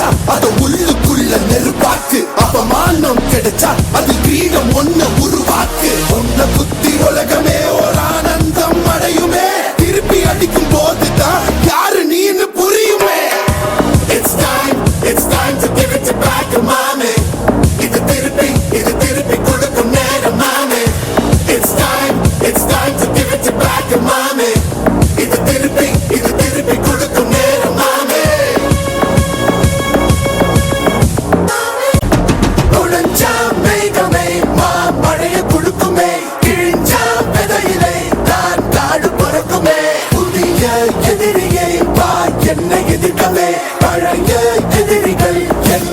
கிடைச்சா அது உள்ளுக்குள்ள நெருப்பாக்கு. அவமானம் கிடைச்சா அது கிரீடம் ஒண்ணு உருவாக்கு. உன்னை புத்தி உலகமே ஒரு ஆனந்தம் அடையுமே. திருப்பி அடிக்கும் போதுதான் யாரு நீன்னு புரியுமே. It's time to give it back to mommy. இது திருப்பி கொடுக்கும் நேரம் மாமே. It's time to give it back to mommy. இது திருப்பி கொடுக்கும் நேரம் மாமே. உடைஞ்சா மேகமே மழையை கொடுக்குமே. கிழிஞ்சா விதையிலே தான் காடு பிறக்குமே. புதிய எதிரியை வா என்னை எதிர்க்கவே. பழைய எதிரிகள் என்